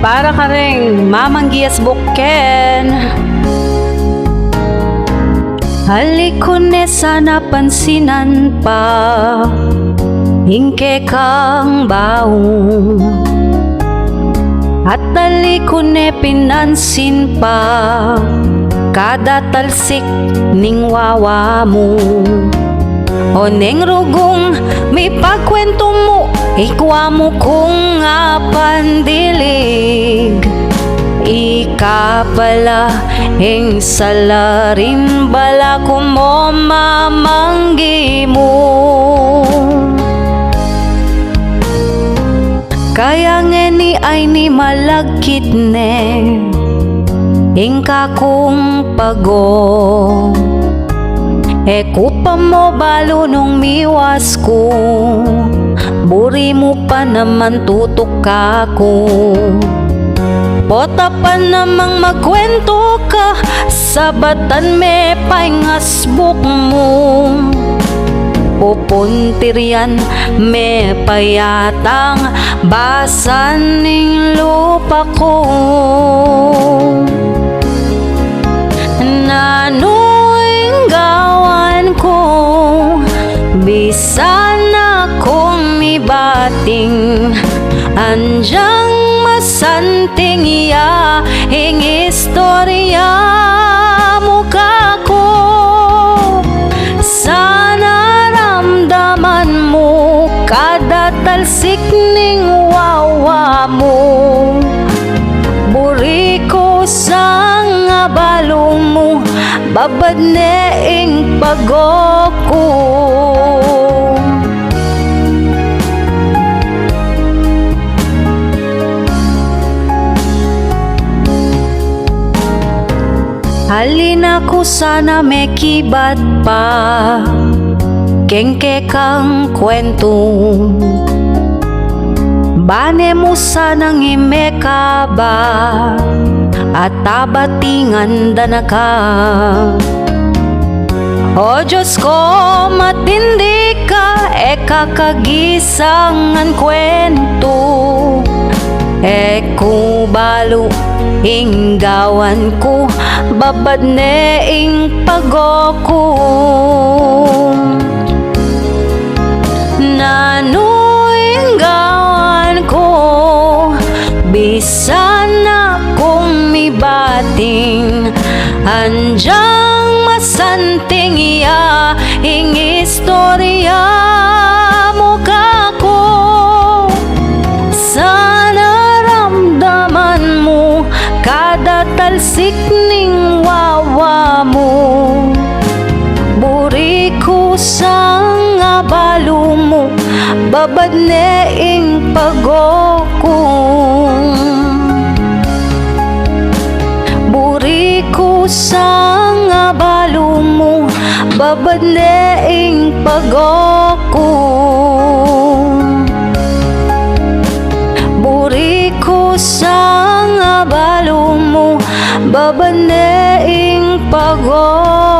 para ka ring mamanggias buken. Halikune sana pansinan pa, hingke kang baong. At talikune pinansin pa, kada talsik ning wawa mo. O neng rugong may pagkwento mo, ikwa mo kung nga pandilig. Ika pala ing salarin bala ko mo mamanggi mo. Kaya ngeni ay ni malagkit ne ingka kong pago. Kupa mo balo nung miwas ko, buri mo pa naman tutok ako. Pota pa namang magkwento ka, sabatan me paingasbuk mo. Pupuntiryan me payatang basan ning lupa ko. Nanoing gawan ko, bisan akong mibating, anjang masanting iya ing istorya mo kako. Sana ramdaman mo kada talsik ning wawa mo. Buri ko sang abalo mo, babad ne ing pagoko. Halina ko sana may kibat pa, kengke kang kwento. Bane mo sanang imeka ba, at tabatingan na ka. O Diyos ko, matindi ka, kakagisangan kwento. Kung balo inggawan ko, babad ne ing pagoko. Nanoing gawan ko, bisan akong mibating, anjang masanting iya ing istorya mo kako. Sana ramdaman mo kada talsik ning wawa mo. Buri ko sang abalo mo, babad ne ing pagoko. Buri ko sang abalo mo, babad ne ing pagoko. Buri ko sang abalo mo, babad ne ing pagoko.